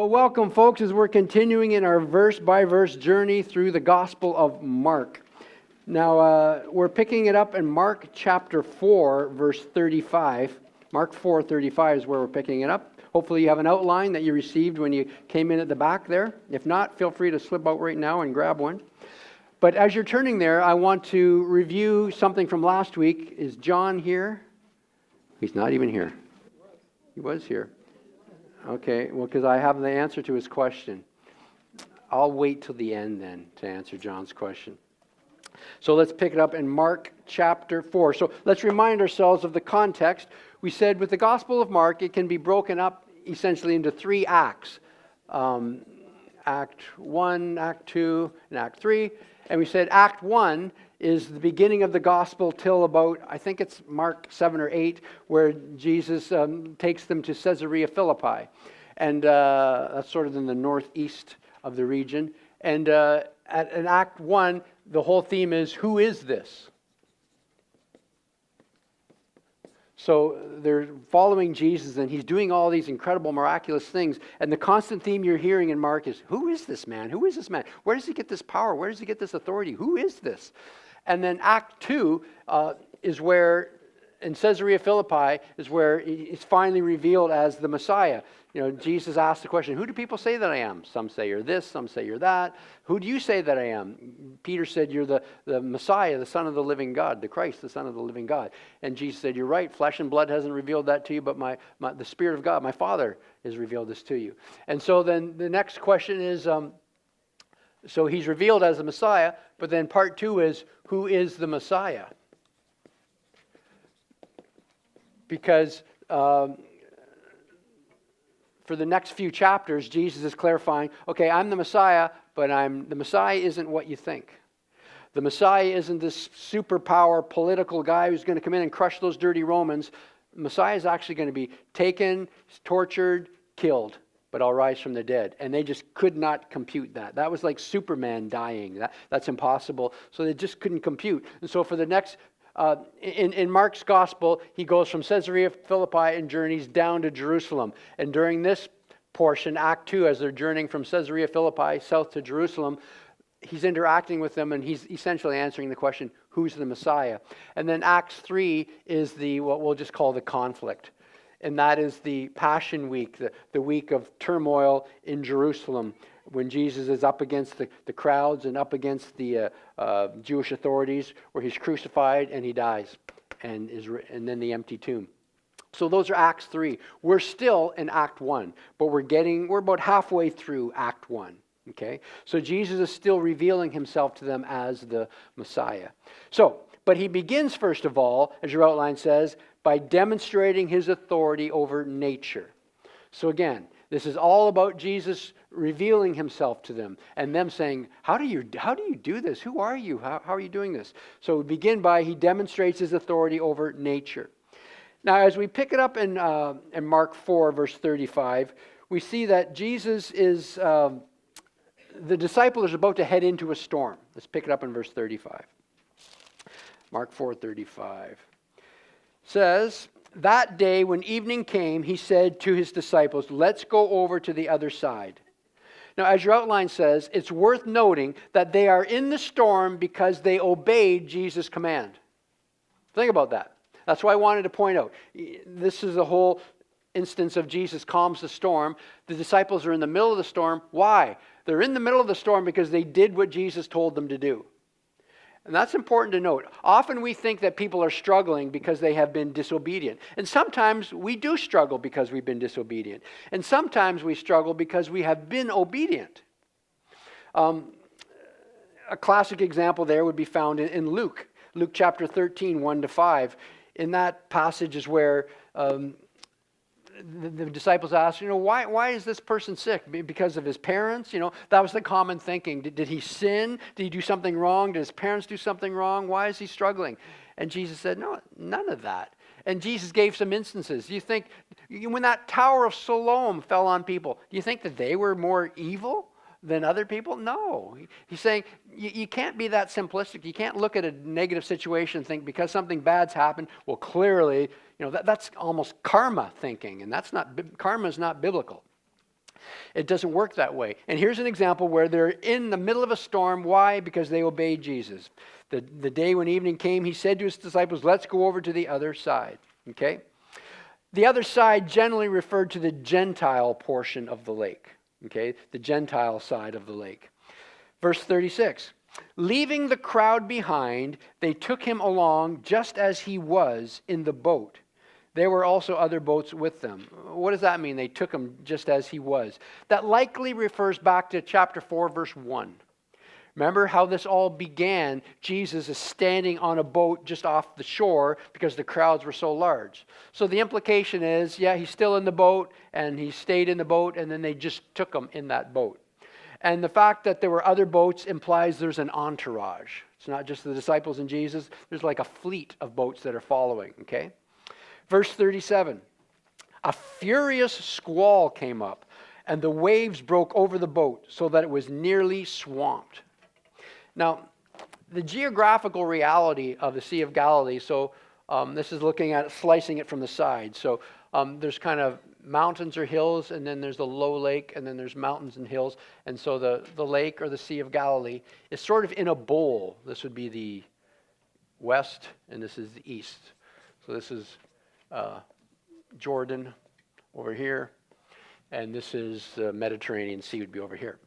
Well, welcome, folks, as we're continuing in our verse-by-verse journey through the Gospel of Mark. Now, we're picking it up in Mark chapter 4, verse 35. Mark 4:35 is where we're picking it up. Hopefully you have an outline that you received when you came in at the back there. If not, feel free to slip out right now and grab one. But as you're turning there, I want to review something from last week. Is John here? He's not even here. He was here. Okay, well, because I have the answer to his question. I'll wait till the end then to answer John's question. So let's pick it up in Mark chapter 4. So let's remind ourselves of the context. We said with the Gospel of Mark, it can be broken up essentially into three acts. Act 1, Act 2, and Act 3. And we said Act 1 is the beginning of the Gospel till about, I think it's Mark 7 or 8, where Jesus takes them to Caesarea Philippi. And that's sort of in the northeast of the region. And in Act 1, the whole theme is, who is this? So they're following Jesus, and he's doing all these incredible, miraculous things. And the constant theme you're hearing in Mark is, who is this man? Who is this man? Where does he get this power? Where does he get this authority? Who is this? And then Act 2 is where, in Caesarea Philippi, is where it's finally revealed as the Messiah. You know, Jesus asked the question, who do people say that I am? Some say you're this, some say you're that. Who do you say that I am? Peter said, you're the Messiah, the Son of the living God, the Christ, the Son of the living God. And Jesus said, you're right, flesh and blood hasn't revealed that to you, but the Spirit of God, my Father, has revealed this to you. And so then the next question is, so he's revealed as the Messiah, but then part 2 is, who is the Messiah? Because for the next few chapters, Jesus is clarifying, okay, I'm the Messiah, but the Messiah isn't what you think. The Messiah isn't this superpower political guy who's going to come in and crush those dirty Romans. The Messiah is actually going to be taken, tortured, killed, but I'll rise from the dead. And they just could not compute that. That was like Superman dying. That's impossible. So they just couldn't compute. And so for the next in Mark's gospel, he goes from Caesarea Philippi and journeys down to Jerusalem. And during this portion, Act 2, as they're journeying from Caesarea Philippi south to Jerusalem, he's interacting with them and he's essentially answering the question, who's the Messiah? And then Acts 3 is what we'll just call the conflict. And that is the Passion Week, the week of turmoil in Jerusalem, when Jesus is up against the crowds and up against the Jewish authorities, where he's crucified and he dies, and then the empty tomb. So those are Acts 3. We're still in Act 1, but we're about halfway through Act 1. Okay, so Jesus is still revealing himself to them as the Messiah. But he begins first of all, as your outline says, by demonstrating his authority over nature. So again, this is all about Jesus revealing himself to them and them saying, how do you do this? Who are you? How are you doing this? So we begin by he demonstrates his authority over nature. Now, as we pick it up in Mark 4, verse 35, we see that Jesus is, the disciple is about to head into a storm. Let's pick it up in verse 35. Mark 4:35 says, that day when evening came, he said to his disciples, let's go over to the other side. Now, as your outline says, it's worth noting that they are in the storm because they obeyed Jesus' command. Think about that. That's why I wanted to point out. This is the whole instance of Jesus calms the storm. The disciples are in the middle of the storm. Why? They're in the middle of the storm because they did what Jesus told them to do. And that's important to note. Often we think that people are struggling because they have been disobedient. And sometimes we do struggle because we've been disobedient. And sometimes we struggle because we have been obedient. A classic example there would be found in Luke. Luke chapter 13, 1-5. In that passage is where the disciples asked, why is this person sick? Because of his parents? That was the common thinking. Did he sin? Did he do something wrong? Did his parents do something wrong? Why is he struggling? And Jesus said, no, none of that. And Jesus gave some instances. Do you think, when that Tower of Siloam fell on people, do you think that they were more evil than other people? No. He's saying you can't be that simplistic. You can't look at a negative situation and think because something bad's happened, well, clearly, that's almost karma thinking, and karma is not biblical. It doesn't work that way. And here's an example where they're in the middle of a storm. Why? Because they obeyed Jesus. The day when evening came, he said to his disciples, let's go over to the other side. Okay? The other side generally referred to the Gentile portion of the lake. Okay? The Gentile side of the lake. Verse 36. Leaving the crowd behind, they took him along just as he was in the boat. There were also other boats with them. What does that mean? They took him just as he was. That likely refers back to chapter 4, verse 1. Remember how this all began? Jesus is standing on a boat just off the shore because the crowds were so large. So the implication is, yeah, he's still in the boat, and he stayed in the boat, and then they just took him in that boat. And the fact that there were other boats implies there's an entourage. It's not just the disciples and Jesus. There's like a fleet of boats that are following, okay? Verse 37, a furious squall came up, and the waves broke over the boat so that it was nearly swamped. Now, the geographical reality of the Sea of Galilee, so this is looking at it, slicing it from the side. So there's kind of mountains or hills, and then there's the low lake, and then there's mountains and hills. And so the lake or the Sea of Galilee is sort of in a bowl. This would be the west, and this is the east. So this is Jordan over here, and this is the Mediterranean Sea would be over here.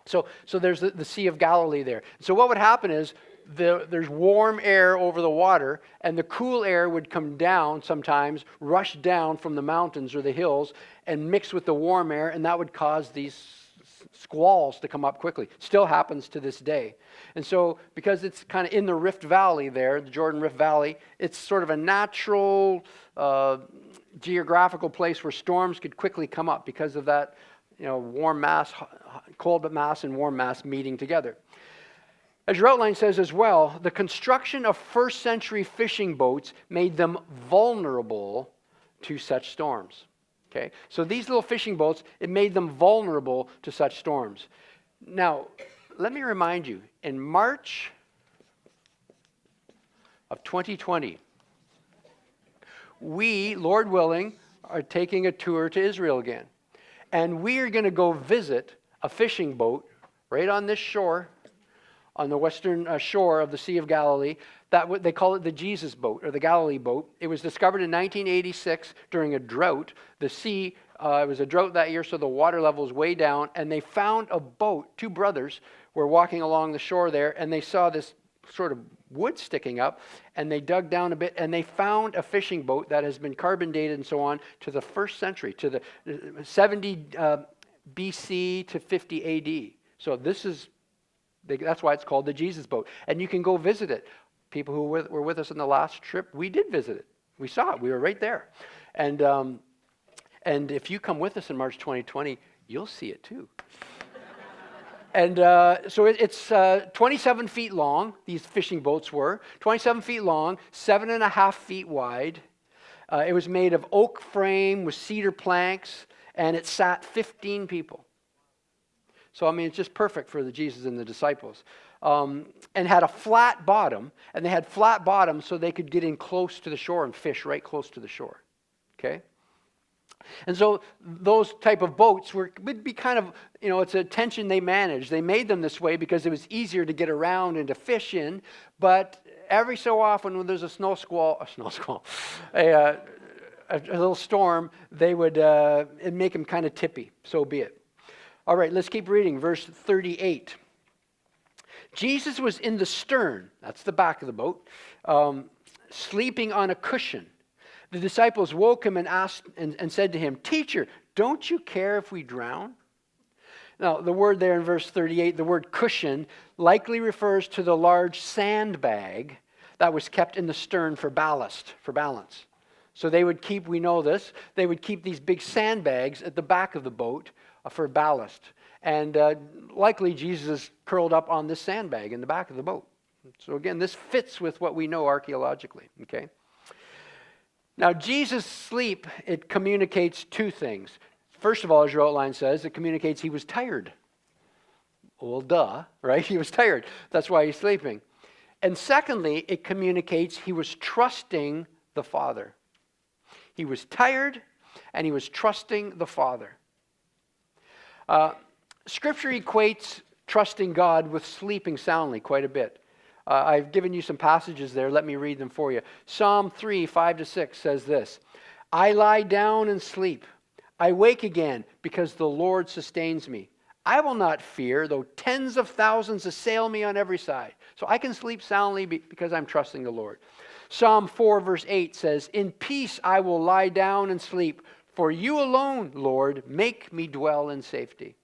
So there's the Sea of Galilee there. So what would happen is there's warm air over the water, and the cool air would come down sometimes, rush down from the mountains or the hills, and mix with the warm air, and that would cause these squalls to come up quickly. Still happens to this day. And so because it's kind of in the Rift Valley there, the Jordan Rift Valley, it's sort of a natural geographical place where storms could quickly come up because of that, warm mass, cold mass and warm mass meeting together. As your outline says as well, the construction of first century fishing boats made them vulnerable to such storms. Okay, so these little fishing boats, it made them vulnerable to such storms. Now, let me remind you, in March of 2020, we, Lord willing, are taking a tour to Israel again. And we are going to go visit a fishing boat right on this shore, on the western shore of the Sea of Galilee. They call it the Jesus boat or the Galilee boat. It was discovered in 1986 during a drought. The sea, it was a drought that year, so the water level was way down. And they found a boat. Two brothers were walking along the shore there, and they saw this sort of wood sticking up, and they dug down a bit, and they found a fishing boat that has been carbon dated and so on to the first century, to the 70 BC to 50 AD. So that's why it's called the Jesus boat. And you can go visit it. People who were with us on the last trip, we did visit it. We saw it. We were right there. And if you come with us in March 2020, you'll see it too. And so it's 27 feet long, these fishing boats were. 27 feet long, 7.5 feet wide. It was made of oak frame with cedar planks, and it sat 15 people. So, it's just perfect for the Jesus and the disciples. And had a flat bottom, and they had flat bottoms so they could get in close to the shore and fish right close to the shore. Okay? And so those type of boats would be kind of, it's a tension they managed. They made them this way because it was easier to get around and to fish in. But every so often when there's a little storm, they would it'd make them kind of tippy. So be it. All right, let's keep reading. Verse 38. Jesus was in the stern, that's the back of the boat, sleeping on a cushion. The disciples woke him and asked and said to him, "Teacher, don't you care if we drown?" Now, the word there in verse 38, the word cushion, likely refers to the large sandbag that was kept in the stern for ballast, for balance. So they would keep, we know this, they would keep these big sandbags at the back of the boat for ballast. And likely Jesus is curled up on this sandbag in the back of the boat. So again, this fits with what we know archaeologically, okay? Now, Jesus' sleep, it communicates two things. First of all, as your outline says, it communicates he was tired. Well, duh, right? He was tired. That's why he's sleeping. And secondly, it communicates he was trusting the Father. He was tired, and he was trusting the Father. Scripture equates trusting God with sleeping soundly quite a bit. I've given you some passages there. Let me read them for you. Psalm 3, 5-6 says this, I lie down and sleep. I wake again because the Lord sustains me. I will not fear, though tens of thousands assail me on every side. So I can sleep soundly because I'm trusting the Lord. Psalm 4, verse 8 says, in peace I will lie down and sleep. For you alone, Lord, make me dwell in safety.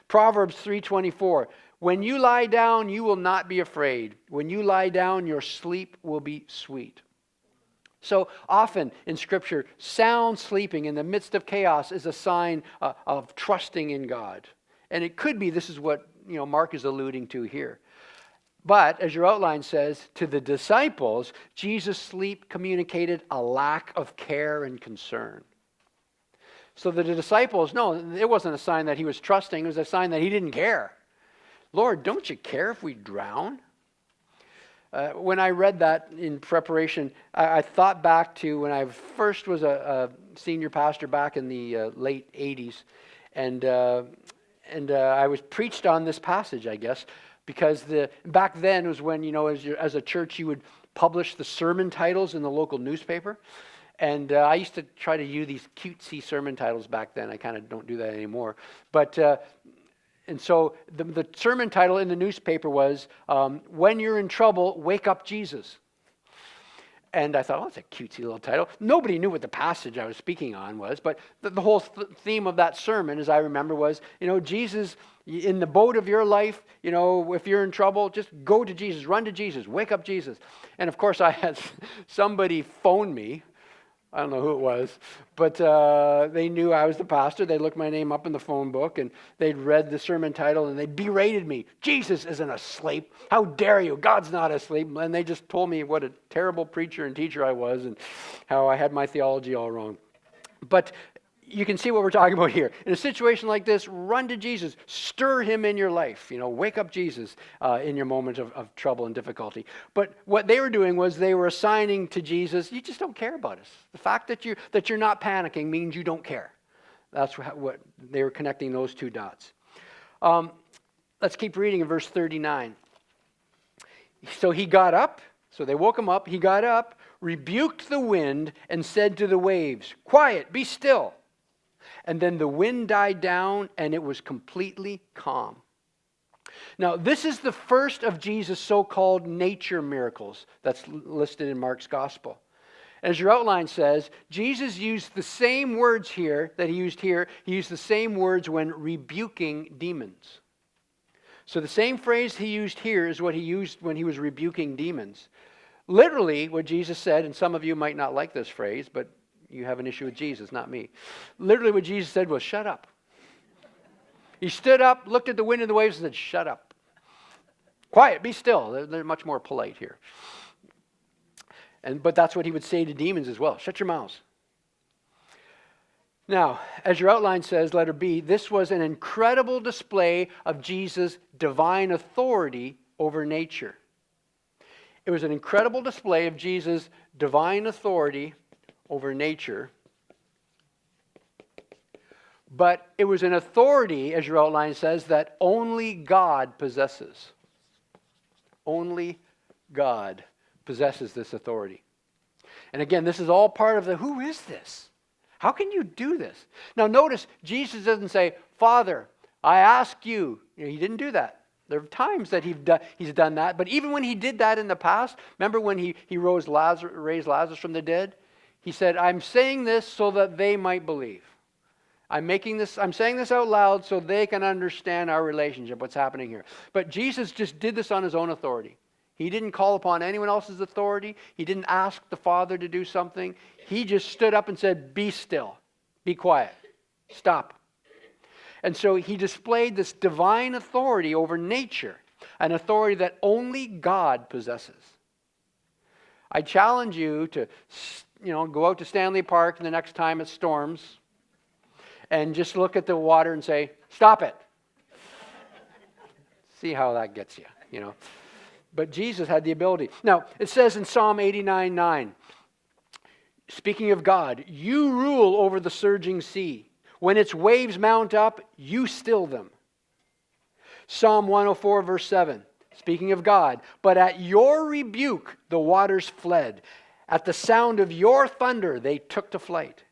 Proverbs 3:24, when you lie down, you will not be afraid. When you lie down, your sleep will be sweet. So often in Scripture, sound sleeping in the midst of chaos is a sign of trusting in God. And it could be this is what Mark is alluding to here. But, as your outline says, to the disciples, Jesus' sleep communicated a lack of care and concern. So the disciples, no, it wasn't a sign that he was trusting. It was a sign that he didn't care. Lord, don't you care if we drown? When I read that in preparation, I thought back to when I first was a senior pastor back in the late 80s. And I was preached on this passage, I guess, because back then was when, as a church, you would publish the sermon titles in the local newspaper. And I used to try to use these cutesy sermon titles back then. I kind of don't do that anymore. But and so the sermon title in the newspaper was, When You're in Trouble, Wake Up Jesus. And I thought, oh, that's a cutesy little title. Nobody knew what the passage I was speaking on was, but the whole theme of that sermon, as I remember, was, Jesus, in the boat of your life, if you're in trouble, just go to Jesus, run to Jesus, wake up Jesus. And of course, I had somebody phone me. I don't know who it was, but they knew I was the pastor. They looked my name up in the phone book, and they'd read the sermon title, and they berated me. Jesus isn't asleep. How dare you? God's not asleep. And they just told me what a terrible preacher and teacher I was and how I had my theology all wrong. But you can see what we're talking about here. In a situation like this, run to Jesus. Stir him in your life. Wake up Jesus in your moment of trouble and difficulty. But what they were doing was they were assigning to Jesus, you just don't care about us. The fact that you're not panicking means you don't care. That's what they were connecting those two dots. Let's keep reading in verse 39. So he got up. So they woke him up. He got up, rebuked the wind, and said to the waves, quiet, be still. And then the wind died down, and it was completely calm. Now, this is the first of Jesus' so-called nature miracles that's listed in Mark's gospel. As your outline says, Jesus used the same words here that he used here. He used the same words when rebuking demons. So the same phrase he used here is what he used when he was rebuking demons. Literally, what Jesus said, and some of you might not like this phrase, but you have an issue with Jesus, not me. Literally what Jesus said was, shut up. He stood up, looked at the wind and the waves and said, shut up. Quiet, be still. They're much more polite here. But that's what he would say to demons as well. Shut your mouths. Now, as your outline says, letter B, this was an incredible display of Jesus' divine authority over nature. It was an incredible display of Jesus' divine authority over nature. But it was an authority, as your outline says, that only God possesses. Only God possesses this authority. And again, this is all part of who is this? How can you do this? Now notice, Jesus doesn't say, Father, I ask you. He didn't do that. There are times that he's done that, but even when he did that in the past, remember when he raised Lazarus from the dead? He said, I'm saying this so that they might believe. I'm saying this out loud so they can understand our relationship, what's happening here. But Jesus just did this on his own authority. He didn't call upon anyone else's authority. He didn't ask the Father to do something. He just stood up and said, be still, be quiet, stop. And so he displayed this divine authority over nature, an authority that only God possesses. I challenge you to go out to Stanley Park the next time it storms and just look at the water and say, stop it. See how that gets you, But Jesus had the ability. Now, it says in Psalm 89:9, speaking of God, you rule over the surging sea. When its waves mount up, you still them. Psalm 104, verse 7, speaking of God, but at your rebuke the waters fled. At the sound of your thunder they took to flight.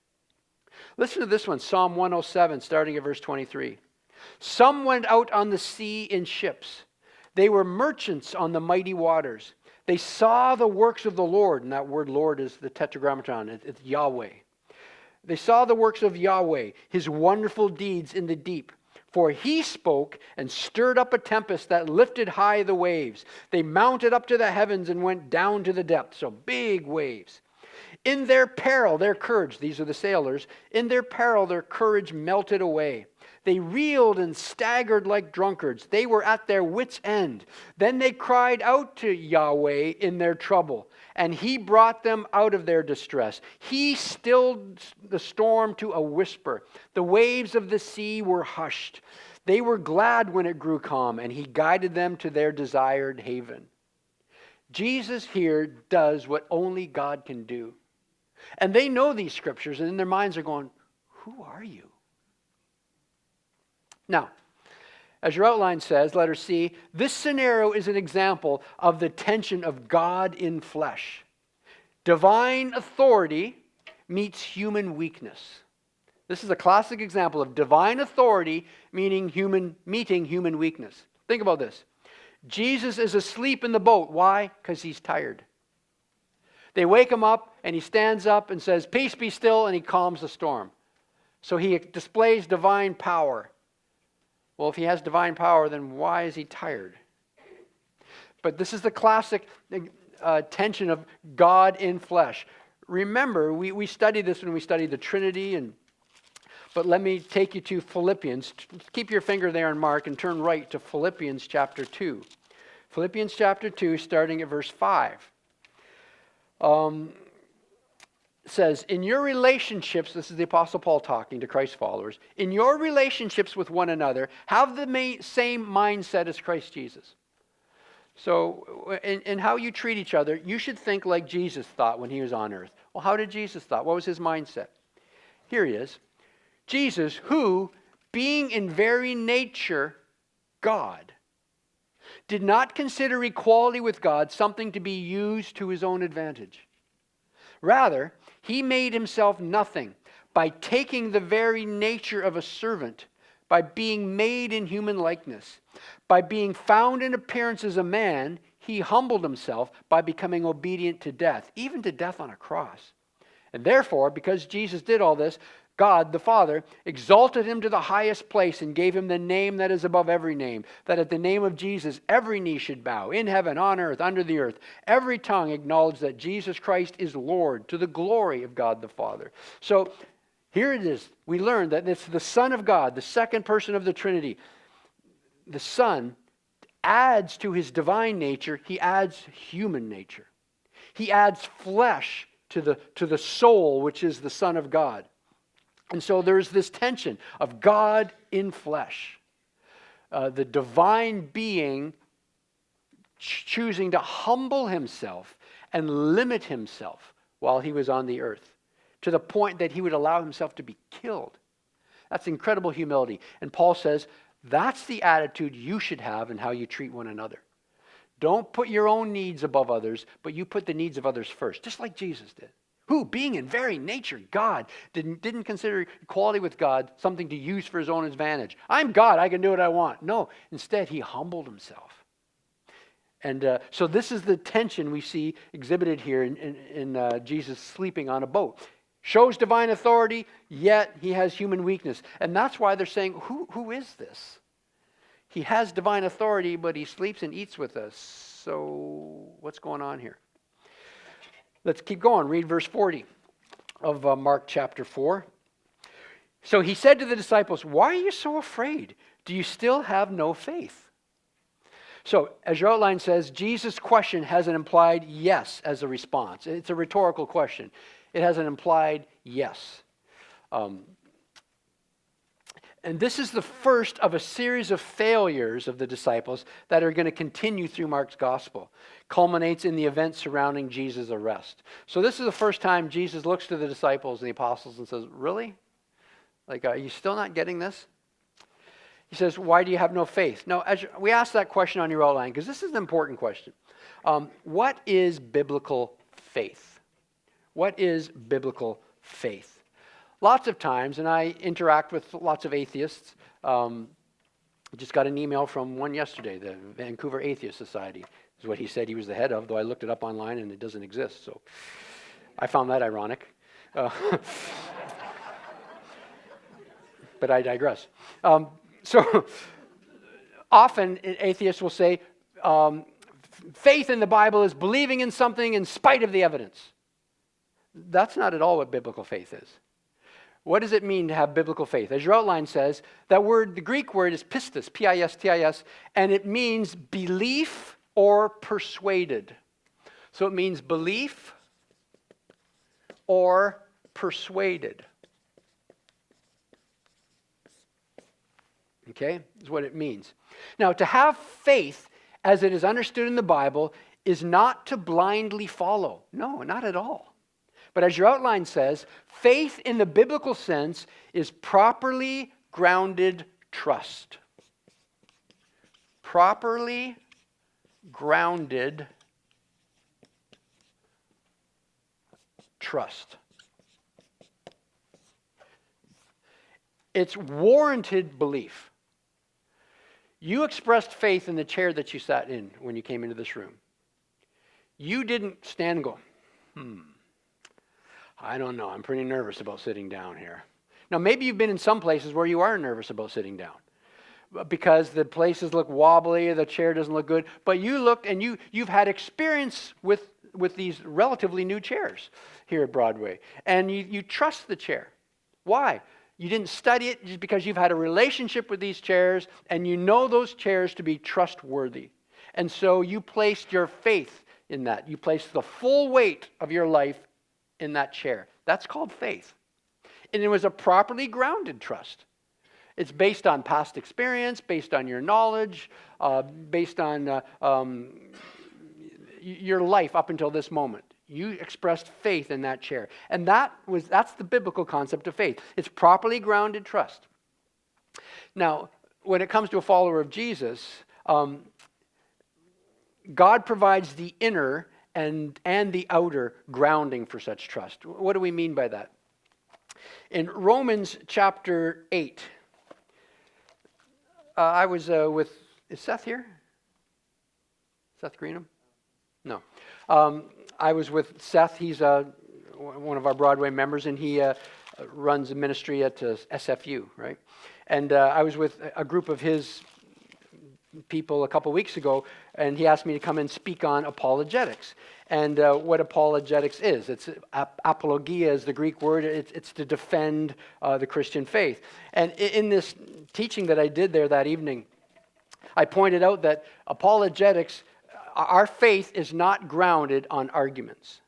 Listen to this one, Psalm 107, starting at verse 23. Some went out on the sea in ships. They were merchants on the mighty waters. They saw the works of the Lord, and that word Lord is the tetragrammaton, it's Yahweh. They saw the works of Yahweh, his wonderful deeds in the deep. For he spoke and stirred up a tempest that lifted high the waves. They mounted up to the heavens and went down to the depths. So big waves. In their peril, their courage, these are the sailors, in their peril, their courage melted away. They reeled and staggered like drunkards. They were at their wits' end. Then they cried out to Yahweh in their trouble, and he brought them out of their distress. He stilled the storm to a whisper. The waves of the sea were hushed. They were glad when it grew calm, and he guided them to their desired haven. Jesus here does what only God can do. And they know these scriptures, and in their minds are going, who are you? Now, as your outline says, letter C, this scenario is an example of the tension of God in flesh. Divine authority meets human weakness. This is a classic example of divine authority meeting human weakness. Think about this. Jesus is asleep in the boat. Why? Because he's tired. They wake him up, and he stands up and says, "Peace, be still," and he calms the storm. So he displays divine power. Well, if he has divine power, then why is he tired? But this is the classic tension of God in flesh. Remember, we studied this when we studied the Trinity, but let me take you to Philippians. Keep your finger there on Mark and turn right to Philippians chapter 2. Philippians chapter 2, starting at verse 5. Says, in your relationships, this is the Apostle Paul talking to Christ's followers, in your relationships with one another, have the same mindset as Christ Jesus. So in how you treat each other, you should think like Jesus thought when he was on earth. Well, how did Jesus thought? What was his mindset? Here he is. Jesus, who, being in very nature God, did not consider equality with God something to be used to his own advantage. Rather, he made himself nothing by taking the very nature of a servant, by being made in human likeness. By being found in appearance as a man, he humbled himself by becoming obedient to death, even to death on a cross. And therefore, because Jesus did all this, God, the Father, exalted him to the highest place and gave him the name that is above every name, that at the name of Jesus every knee should bow, in heaven, on earth, under the earth, every tongue acknowledge that Jesus Christ is Lord, to the glory of God the Father. So here it is. We learned that it's the Son of God, the second person of the Trinity. The Son adds to his divine nature, he adds human nature. He adds flesh to the soul, which is the Son of God. And so there's this tension of God in flesh. The divine being choosing to humble himself and limit himself while he was on the earth, to the point that he would allow himself to be killed. That's incredible humility. And Paul says, that's the attitude you should have in how you treat one another. Don't put your own needs above others, but you put the needs of others first, just like Jesus did. Who, being in very nature God, didn't consider equality with God something to use for his own advantage. I'm God, I can do what I want. No, instead he humbled himself. And so this is the tension we see exhibited here in Jesus sleeping on a boat. Shows divine authority, yet he has human weakness. And that's why they're saying, who is this? He has divine authority, but he sleeps and eats with us. So what's going on here? Let's keep going. Read verse 40 of Mark chapter 4. So he said to the disciples, "Why are you so afraid? Do you still have no faith?" So, as your outline says, Jesus' question has an implied yes as a response. It's a rhetorical question. It has an implied yes. And this is the first of a series of failures of the disciples that are going to continue through Mark's gospel. Culminates in the events surrounding Jesus' arrest. So this is the first time Jesus looks to the disciples and the apostles and says, really? Like, are you still not getting this? He says, why do you have no faith? Now, we asked that question on your outline because this is an important question. What is biblical faith? What is biblical faith? Lots of times, and I interact with lots of atheists. Just got an email from one yesterday, the Vancouver Atheist Society is what he said he was the head of, though I looked it up online and it doesn't exist. So I found that ironic. But I digress. So often atheists will say, faith in the Bible is believing in something in spite of the evidence. That's not at all what biblical faith is. What does it mean to have biblical faith? As your outline says, that word, the Greek word is pistis, P-I-S-T-I-S, and it means belief or persuaded. So it means belief or persuaded. Okay, is what it means. Now, to have faith as it is understood in the Bible is not to blindly follow. No, not at all. But as your outline says, faith in the biblical sense is properly grounded trust. Properly grounded trust. It's warranted belief. You expressed faith in the chair that you sat in when you came into this room. You didn't stand and go, I don't know, I'm pretty nervous about sitting down here. Now, maybe you've been in some places where you are nervous about sitting down because the places look wobbly, the chair doesn't look good, but you looked and you've had experience with these relatively new chairs here at Broadway, and you trust the chair. Why? You didn't study it just because you've had a relationship with these chairs and you know those chairs to be trustworthy. And so you placed your faith in that. You placed the full weight of your life in that chair. That's called faith. And it was a properly grounded trust. It's based on past experience, based on your knowledge, based on your life up until this moment. You expressed faith in that chair. And that's the biblical concept of faith. It's properly grounded trust. Now, when it comes to a follower of Jesus, God provides the inner and the outer grounding for such trust. What do we mean by that? In Romans chapter 8, I was with, is Seth here? Seth Greenham? No. I was with Seth. He's one of our Broadway members, and he runs a ministry at SFU, right? And I was with a group of his people a couple weeks ago, and he asked me to come and speak on apologetics. And what apologetics is. It's apologia is the Greek word. It's to defend the Christian faith. And in this teaching that I did there that evening, I pointed out that apologetics, our faith is not grounded on arguments.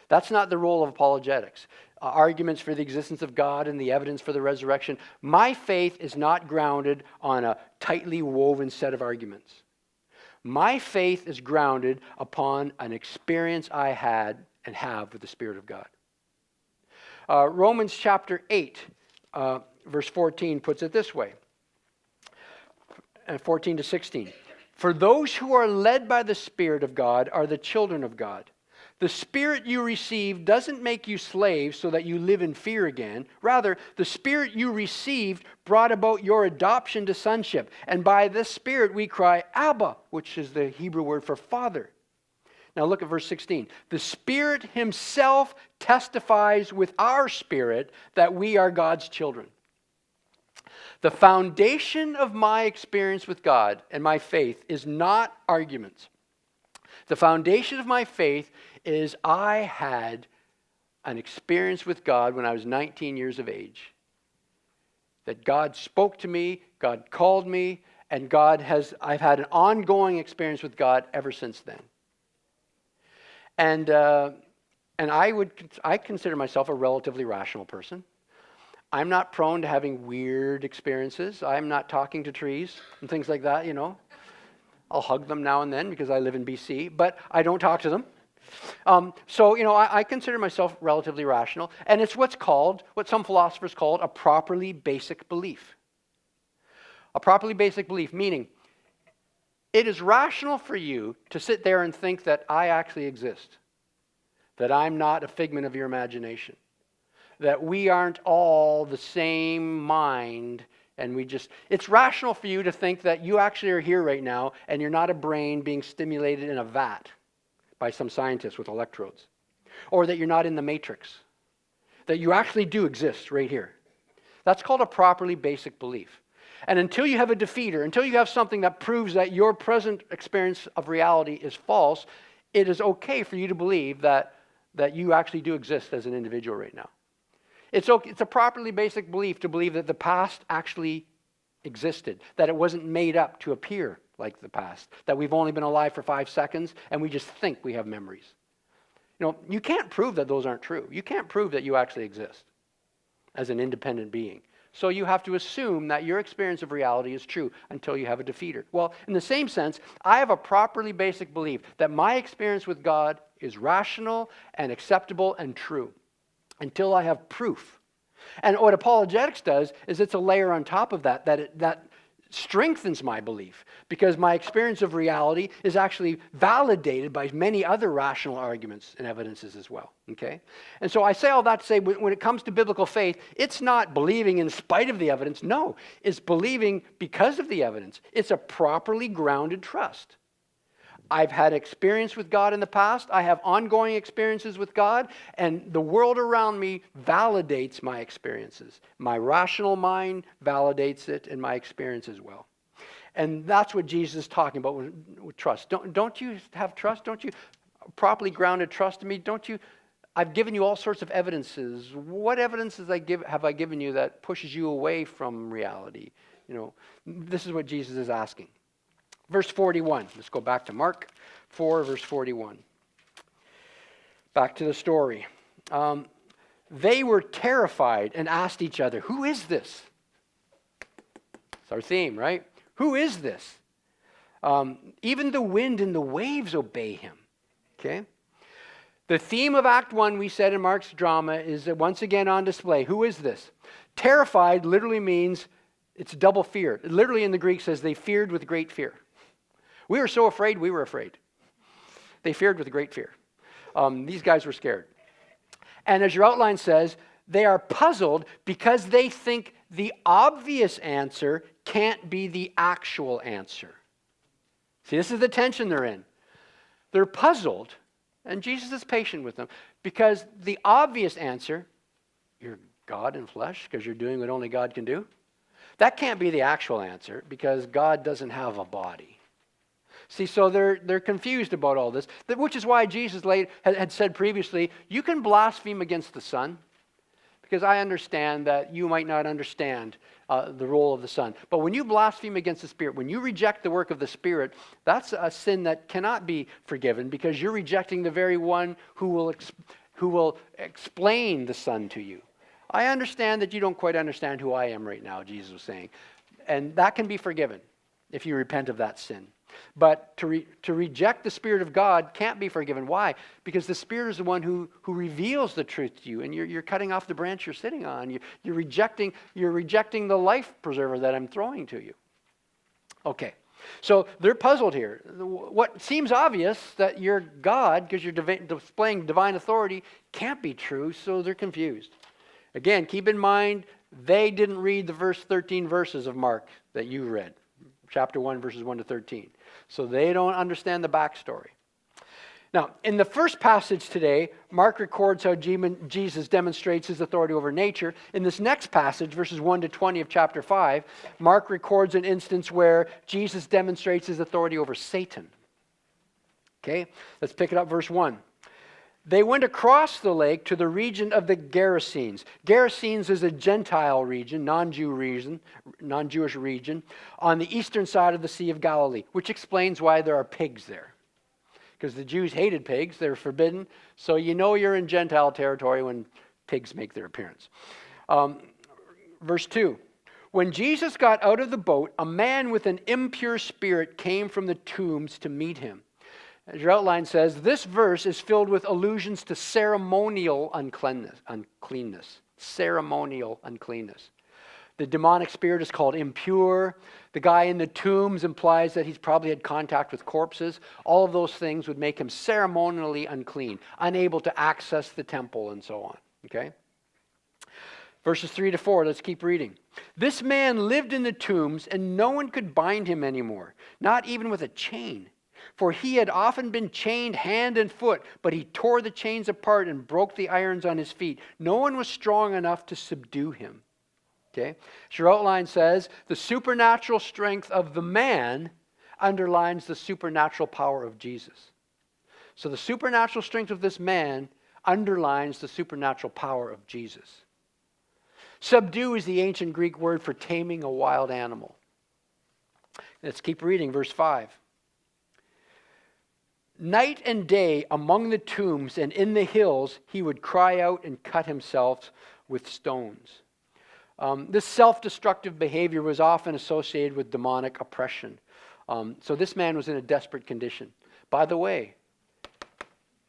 That's not the role of apologetics. Arguments for the existence of God and the evidence for the resurrection. My faith is not grounded on a tightly woven set of arguments. My faith is grounded upon an experience I had and have with the Spirit of God. Romans chapter 8, verse 14 puts it this way. 14 to 16. For those who are led by the Spirit of God are the children of God. The Spirit you received doesn't make you slaves so that you live in fear again. Rather, the Spirit you received brought about your adoption to sonship. And by this Spirit we cry, Abba, which is the Hebrew word for Father. Now look at verse 16. The Spirit Himself testifies with our spirit that we are God's children. The foundation of my experience with God and my faith is not arguments. The foundation of my faith is I had an experience with God when I was 19 years of age. That God spoke to me, God called me, and I've had an ongoing experience with God ever since then. And I consider myself a relatively rational person. I'm not prone to having weird experiences. I'm not talking to trees and things like that, you know. I'll hug them now and then because I live in BC, but I don't talk to them. So, I consider myself relatively rational, and it's what some philosophers call a properly basic belief. A properly basic belief, meaning it is rational for you to sit there and think that I actually exist, that I'm not a figment of your imagination, that we aren't all the same mind, and it's rational for you to think that you actually are here right now, and you're not a brain being stimulated in a vat by some scientist with electrodes, or that you're not in the matrix, that you actually do exist right here. That's called a properly basic belief. And until you have a defeater, until you have something that proves that your present experience of reality is false, it is okay for you to believe that you actually do exist as an individual right now. It's a properly basic belief to believe that the past actually existed, that it wasn't made up to appear like the past, that we've only been alive for 5 seconds and we just think we have memories. You can't prove that those aren't true. You can't prove that you actually exist as an independent being. So you have to assume that your experience of reality is true until you have a defeater. Well, in the same sense, I have a properly basic belief that my experience with God is rational and acceptable and true until I have proof. And what apologetics does is it's a layer on top of that strengthens my belief, because my experience of reality is actually validated by many other rational arguments and evidences as well. Okay? And so I say all that to say, when it comes to biblical faith, it's not believing in spite of the evidence. No, it's believing because of the evidence. It's a properly grounded trust. I've had experience with God in the past. I have ongoing experiences with God, and the world around me validates my experiences. My rational mind validates it, and my experience as well. And that's what Jesus is talking about with trust. Don't you have trust? Don't you properly grounded trust in me? Don't you? I've given you all sorts of evidences. What evidences have I given you that pushes you away from reality? This is what Jesus is asking. Verse 41. Let's go back to Mark 4, verse 41. Back to the story. They were terrified and asked each other, "Who is this?" It's our theme, right? Who is this? Even the wind and the waves obey him. Okay? The theme of Act 1, we said in Mark's drama, is once again on display. Who is this? Terrified literally means it's double fear. It literally in the Greek says they feared with great fear. We were so afraid, we were afraid. They feared with great fear. These guys were scared. And as your outline says, they are puzzled because they think the obvious answer can't be the actual answer. See, this is the tension they're in. They're puzzled, and Jesus is patient with them, because the obvious answer, you're God in flesh because you're doing what only God can do, that can't be the actual answer because God doesn't have a body. See, so they're confused about all this, which is why Jesus had said previously, you can blaspheme against the Son, because I understand that you might not understand the role of the Son. But when you blaspheme against the Spirit, when you reject the work of the Spirit, that's a sin that cannot be forgiven, because you're rejecting the very one who will explain the Son to you. I understand that you don't quite understand who I am right now, Jesus was saying. And that can be forgiven if you repent of that sin. But to reject the Spirit of God can't be forgiven. Why? Because the Spirit is the one who reveals the truth to you, and you're cutting off the branch you're sitting on. You're rejecting the life preserver that I'm throwing to you. Okay, so they're puzzled here. What seems obvious, that you're God because you're displaying divine authority, can't be true, so they're confused. Again, keep in mind, they didn't read the first 13 verses of Mark that you read. Chapter 1, verses 1 to 13. So they don't understand the backstory. Now, in the first passage today, Mark records how Jesus demonstrates his authority over nature. In this next passage, verses 1 to 20 of chapter 5, Mark records an instance where Jesus demonstrates his authority over Satan. Okay, let's pick it up, verse 1. They went across the lake to the region of the Gerasenes. Gerasenes is a Gentile region, non-Jewish region, on the eastern side of the Sea of Galilee, which explains why there are pigs there. Because the Jews hated pigs, they're forbidden, so you know you're in Gentile territory when pigs make their appearance. Verse 2. When Jesus got out of the boat, a man with an impure spirit came from the tombs to meet him. As your outline says, this verse is filled with allusions to ceremonial uncleanness. Ceremonial uncleanness. The demonic spirit is called impure. The guy in the tombs implies that he's probably had contact with corpses. All of those things would make him ceremonially unclean, unable to access the temple and so on. Okay? Verses 3 to 4, let's keep reading. This man lived in the tombs, and no one could bind him anymore, not even with a chain. For he had often been chained hand and foot, but he tore the chains apart and broke the irons on his feet. No one was strong enough to subdue him. Okay? As your outline says, the supernatural strength of the man underlines the supernatural power of Jesus. So the supernatural strength of this man underlines the supernatural power of Jesus. Subdue is the ancient Greek word for taming a wild animal. Let's keep reading, verse 5. Night and day among the tombs and in the hills, he would cry out and cut himself with stones. This self-destructive behavior was often associated with demonic oppression. So this man was in a desperate condition. By the way,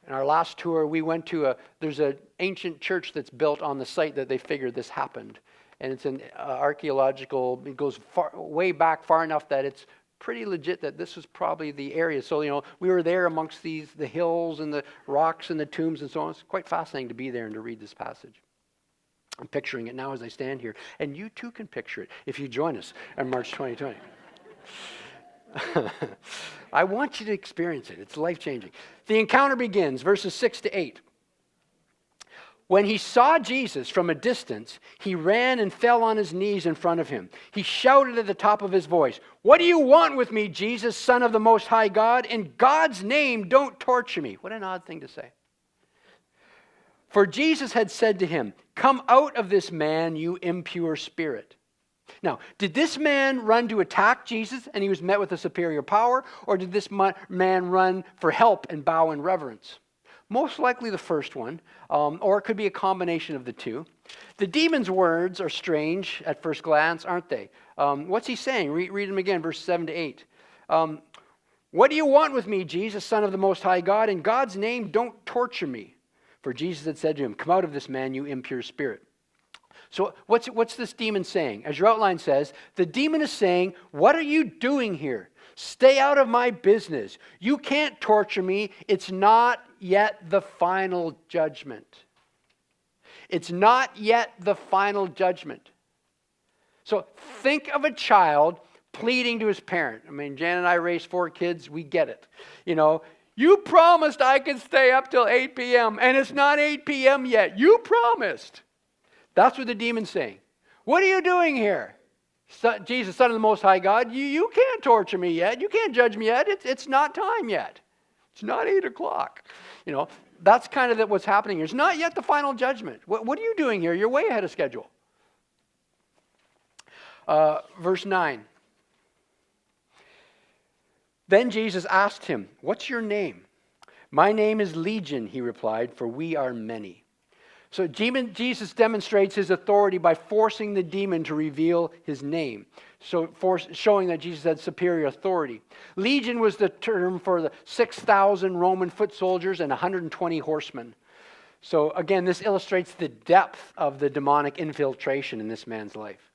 in our last tour, we went to there's an ancient church that's built on the site that they figured this happened. And it's an archaeological, it goes way back far enough that it's pretty legit that this was probably the area. So, we were there amongst the hills and the rocks and the tombs and so on. It's quite fascinating to be there and to read this passage. I'm picturing it now as I stand here. And you too can picture it if you join us on March 2020. I want you to experience it. It's life-changing. The encounter begins, verses 6 to 8. When he saw Jesus from a distance, he ran and fell on his knees in front of him. He shouted at the top of his voice, "What do you want with me, Jesus, Son of the Most High God? In God's name, don't torture me." What an odd thing to say. For Jesus had said to him, "Come out of this man, you impure spirit." Now, did this man run to attack Jesus and he was met with a superior power? Or did this man run for help and bow in reverence? Most likely the first one, or it could be a combination of the two. The demon's words are strange at first glance, aren't they? What's he saying? Read them again, verse 7 to 8. What do you want with me, Jesus, Son of the Most High God? In God's name, don't torture me. For Jesus had said to him, "Come out of this man, you impure spirit." So what's this demon saying? As your outline says, the demon is saying, "What are you doing here? Stay out of my business. You can't torture me. It's not yet the final judgment." It's not yet the final judgment. So think of a child pleading to his parent. I mean, Jan and I raised 4 kids. We get it. You promised I could stay up till 8 p.m. and it's not 8 p.m. yet. You promised. That's what the demon's saying. What are you doing here? Jesus, Son of the Most High God, you can't torture me yet. You can't judge me yet. It's not time yet. It's not 8 o'clock. That's kind of what's happening here. It's not yet the final judgment. What are you doing here? You're way ahead of schedule. Verse 9. Then Jesus asked him, "What's your name?" "My name is Legion," he replied, "for we are many." So Jesus demonstrates his authority by forcing the demon to reveal his name. So showing that Jesus had superior authority. Legion was the term for the 6,000 Roman foot soldiers and 120 horsemen. So again, this illustrates the depth of the demonic infiltration in this man's life.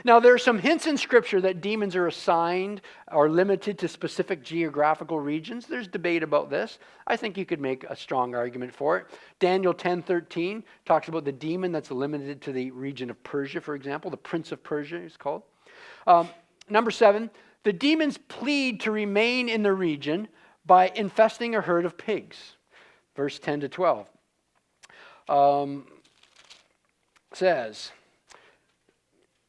Now, there are some hints in Scripture that demons are assigned or limited to specific geographical regions. There's debate about this. I think you could make a strong argument for it. Daniel 10:13 talks about the demon that's limited to the region of Persia, for example. The Prince of Persia is called. Number 7, the demons plead to remain in the region by infesting a herd of pigs. Verse 10 to 12 says...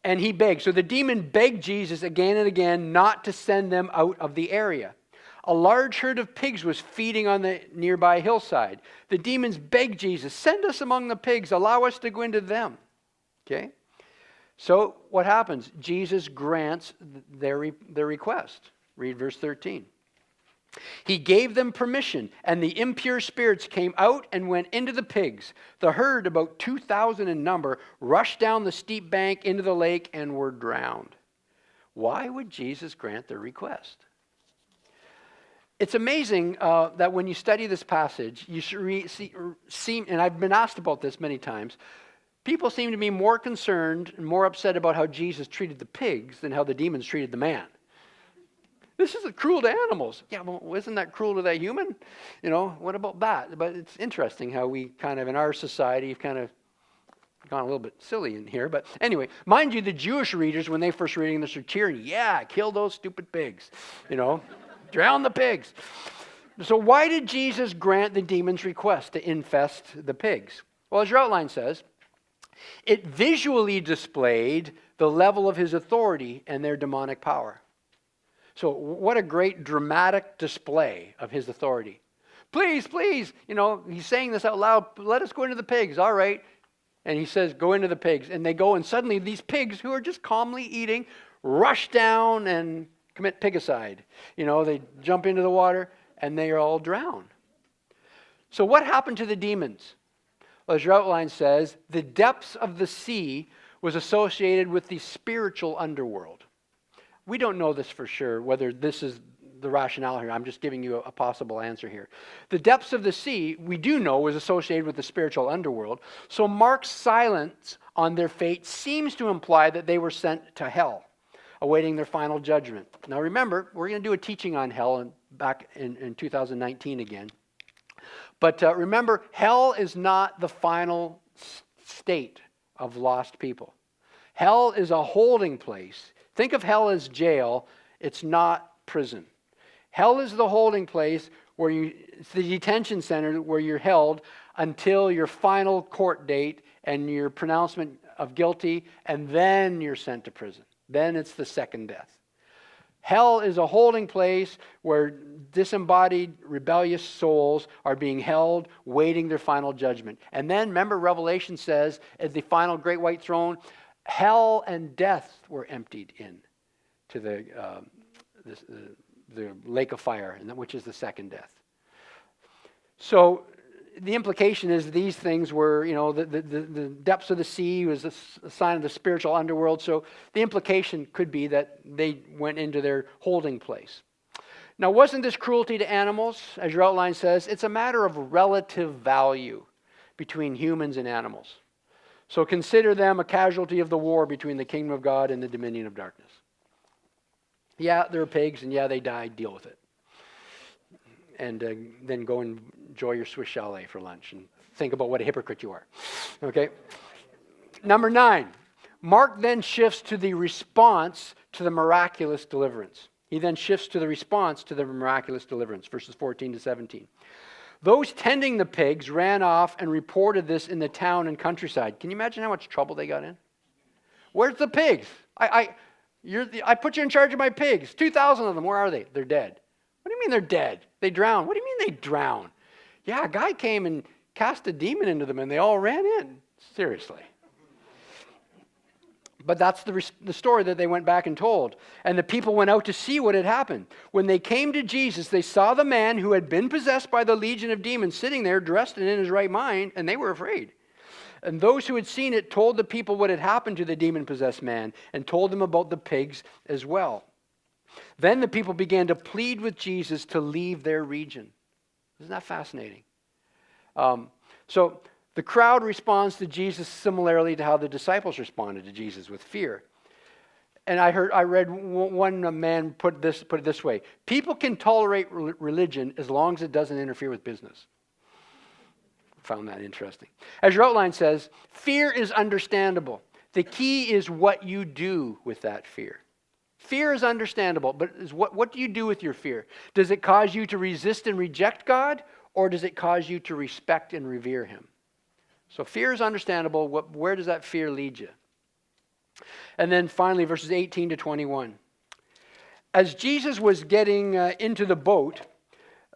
And he begged. So the demon begged Jesus again and again not to send them out of the area. A large herd of pigs was feeding on the nearby hillside. The demons begged Jesus, "Send us among the pigs. Allow us to go into them." Okay? So what happens? Jesus grants their request. Read verse 13. He gave them permission, and the impure spirits came out and went into the pigs. The herd, about 2,000 in number, rushed down the steep bank into the lake and were drowned. Why would Jesus grant their request? It's amazing that when you study this passage, you seem, and I've been asked about this many times, people seem to be more concerned and more upset about how Jesus treated the pigs than how the demons treated the man. This is cruel to animals. Yeah, well, isn't that cruel to that human? What about that? But it's interesting how we kind of, in our society, have kind of gone a little bit silly in here. But anyway, mind you, the Jewish readers, when they first reading this, are cheering, yeah, kill those stupid pigs. Drown the pigs. So why did Jesus grant the demons' request to infest the pigs? Well, as your outline says, it visually displayed the level of his authority and their demonic power. So what a great dramatic display of his authority. Please, please, he's saying this out loud, let us go into the pigs, all right. And he says, go into the pigs. And they go, and suddenly these pigs who are just calmly eating rush down and commit pigicide. They jump into the water and they are all drowned. So what happened to the demons? Well, as your outline says, the depths of the sea was associated with the spiritual underworld. We don't know this for sure, whether this is the rationale here. I'm just giving you a possible answer here. The depths of the sea, we do know, was associated with the spiritual underworld. So Mark's silence on their fate seems to imply that they were sent to hell, awaiting their final judgment. Now remember, we're going to do a teaching on hell back in 2019 again. But remember, hell is not the final state of lost people. Hell is a holding place. Think of hell as jail. It's not prison. Hell is the holding place where it's the detention center where you're held until your final court date and your pronouncement of guilty, and then you're sent to prison. Then it's the second death. Hell is a holding place where disembodied, rebellious souls are being held, waiting their final judgment. And then, remember, Revelation says, at the final great white throne, hell and death were emptied in to the lake of fire, which is the second death. So the implication is these things were, the depths of the sea was a sign of the spiritual underworld. So the implication could be that they went into their holding place. Now, wasn't this cruelty to animals? As your outline says, it's a matter of relative value between humans and animals. So consider them a casualty of the war between the kingdom of God and the dominion of darkness. Yeah, they're pigs, and yeah, they died. Deal with it. And then go and enjoy your Swiss chalet for lunch and think about what a hypocrite you are. Okay? Number 9. Mark then shifts to the response to the miraculous deliverance. He then shifts to the response to the miraculous deliverance, verses 14 to 17. Those tending the pigs ran off and reported this in the town and countryside. Can you imagine how much trouble they got in? Where's the pigs? I put you in charge of my pigs. 2,000 of them. Where are they? They're dead. What do you mean they're dead? They drowned. What do you mean they drowned? Yeah, a guy came and cast a demon into them and they all ran in. Seriously. But that's the story that they went back and told. And the people went out to see what had happened. When they came to Jesus, they saw the man who had been possessed by the legion of demons sitting there dressed and in his right mind, and they were afraid. And those who had seen it told the people what had happened to the demon-possessed man and told them about the pigs as well. Then the people began to plead with Jesus to leave their region. Isn't that fascinating? So the crowd responds to Jesus similarly to how the disciples responded to Jesus, with fear. And I read one man put it this way: people can tolerate religion as long as it doesn't interfere with business. Found that interesting. As your outline says, fear is understandable. The key is what you do with that fear. Fear is understandable, but what do you do with your fear? Does it cause you to resist and reject God, or does it cause you to respect and revere Him? So fear is understandable. Where does that fear lead you? And then finally, verses 18 to 21. As Jesus was getting into the boat,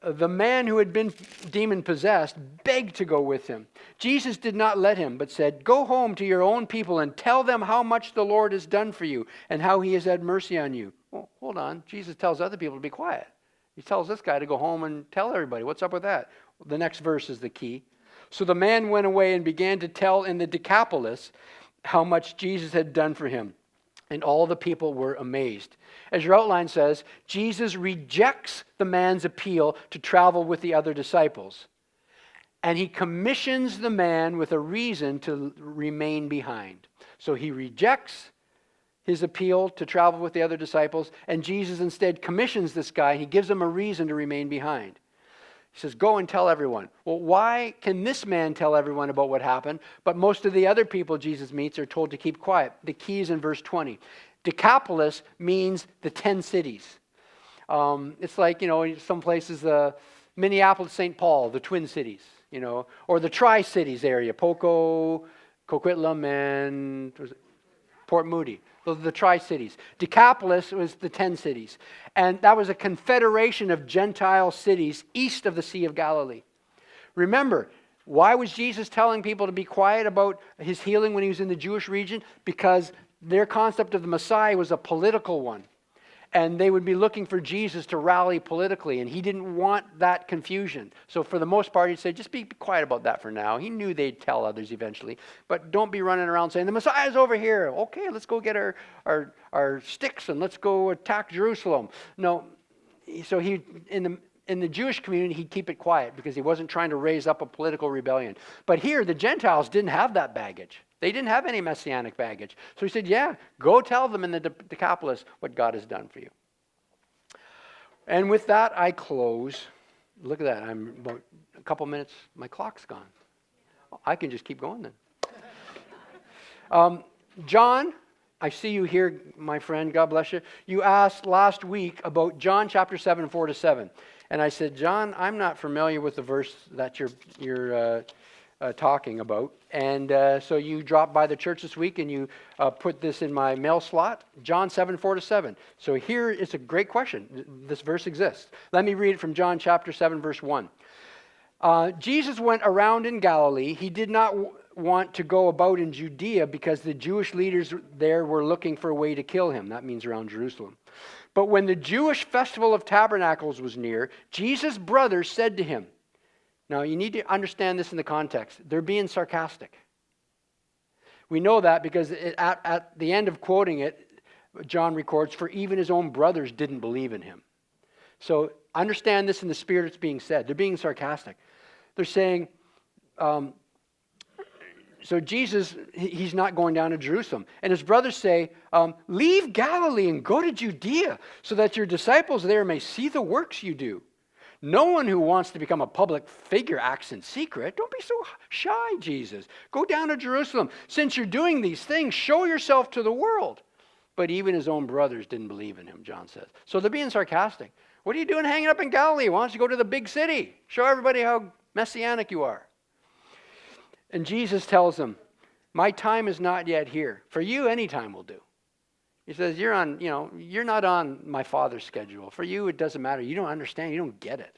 the man who had been demon-possessed begged to go with him. Jesus did not let him, but said, "Go home to your own people and tell them how much the Lord has done for you and how He has had mercy on you." Well, hold on. Jesus tells other people to be quiet. He tells this guy to go home and tell everybody. What's up with that? The next verse is the key. So the man went away and began to tell in the Decapolis how much Jesus had done for him. And all the people were amazed. As your outline says, Jesus rejects the man's appeal to travel with the other disciples. And he commissions the man with a reason to remain behind. So he rejects his appeal to travel with the other disciples, and Jesus instead commissions this guy, and he gives him a reason to remain behind. He says, go and tell everyone. Well, why can this man tell everyone about what happened, but most of the other people Jesus meets are told to keep quiet? The key is in verse 20. Decapolis means the 10 cities. It's like, some places, Minneapolis, St. Paul, the Twin Cities, or the Tri-Cities area, Poco, Coquitlam, and Port Moody. Those are the Tri-Cities. Decapolis was the 10 cities. And that was a confederation of Gentile cities east of the Sea of Galilee. Remember, why was Jesus telling people to be quiet about his healing when he was in the Jewish region? Because their concept of the Messiah was a political one. And they would be looking for Jesus to rally politically, and he didn't want that confusion. So for the most part, he'd say, just be quiet about that for now. He knew they'd tell others eventually, but don't be running around saying, the Messiah's over here. Okay, let's go get our sticks and let's go attack Jerusalem. No, so he in the Jewish community, he'd keep it quiet because he wasn't trying to raise up a political rebellion. But here, the Gentiles didn't have that baggage. They didn't have any messianic baggage. So he said, yeah, go tell them in the Decapolis what God has done for you. And with that, I close. Look at that. I'm about a couple minutes. My clock's gone. I can just keep going then. John, I see you here, my friend. God bless you. You asked last week about John chapter 7, 4-7. And I said, John, I'm not familiar with the verse that you're talking about. And so you dropped by the church this week and you put this in my mail slot, John 7, 4-7. So here is a great question. This verse exists. Let me read it from John chapter 7, verse 1. Jesus went around in Galilee. He did not want to go about in Judea because the Jewish leaders there were looking for a way to kill him. That means around Jerusalem. But when the Jewish festival of tabernacles was near, Jesus' brothers said to him, now, you need to understand this in the context. They're being sarcastic. We know that because at the end of quoting it, John records, for even his own brothers didn't believe in him. So understand this in the spirit it's being said. They're being sarcastic. They're saying, so Jesus, he's not going down to Jerusalem. And his brothers say, leave Galilee and go to Judea so that your disciples there may see the works you do. No one who wants to become a public figure acts in secret. Don't be so shy, Jesus. Go down to Jerusalem. Since you're doing these things, show yourself to the world. But even his own brothers didn't believe in him, John says. So they're being sarcastic. What are you doing hanging up in Galilee? Why don't you go to the big city? Show everybody how messianic you are. And Jesus tells them, my time is not yet here. For you, any time will do. He says, you're not on my Father's schedule. For you, it doesn't matter. You don't understand. You don't get it.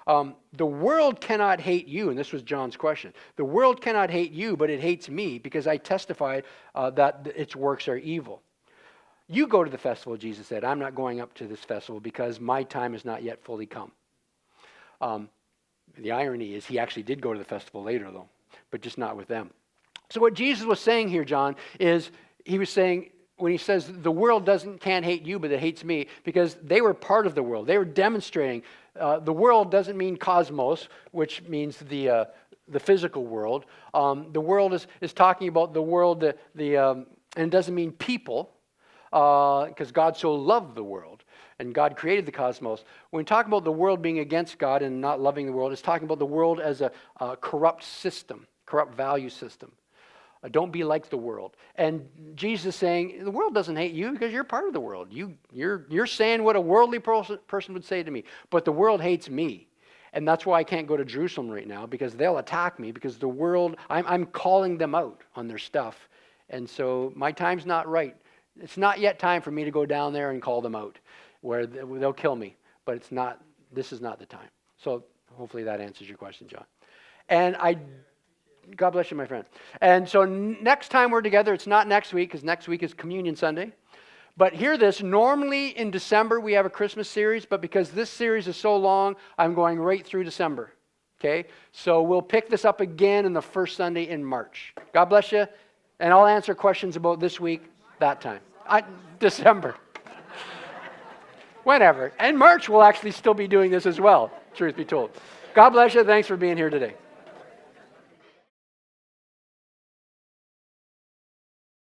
The world cannot hate you, and this was John's question. The world cannot hate you, but it hates me because I testify that its works are evil. You go to the festival, Jesus said. I'm not going up to this festival because my time is not yet fully come. The irony is he actually did go to the festival later, though, but just not with them. So what Jesus was saying here, John, is he was saying, when he says the world can't hate you, but it hates me, because they were part of the world. They were demonstrating. The world doesn't mean cosmos, which means the physical world. The world is talking about the world, and it doesn't mean people, because God so loved the world, and God created the cosmos. When we talk about the world being against God and not loving the world, it's talking about the world as a corrupt system, corrupt value system. Don't be like the world. And Jesus is saying, the world doesn't hate you because you're part of the world. You're saying what a worldly person would say to me, but the world hates me. And that's why I can't go to Jerusalem right now, because they'll attack me, because the world, I'm calling them out on their stuff. And so my time's not right. It's not yet time for me to go down there and call them out, where they'll kill me. But this is not the time. So hopefully that answers your question, John. And God bless you, my friend. And so next time we're together, it's not next week, because next week is Communion Sunday. But hear this, normally in December we have a Christmas series, but because this series is so long, I'm going right through December. Okay? So we'll pick this up again in the first Sunday in March. God bless you. And I'll answer questions about this week that time. December. Whatever. And March will actually still be doing this as well, truth be told. God bless you. Thanks for being here today.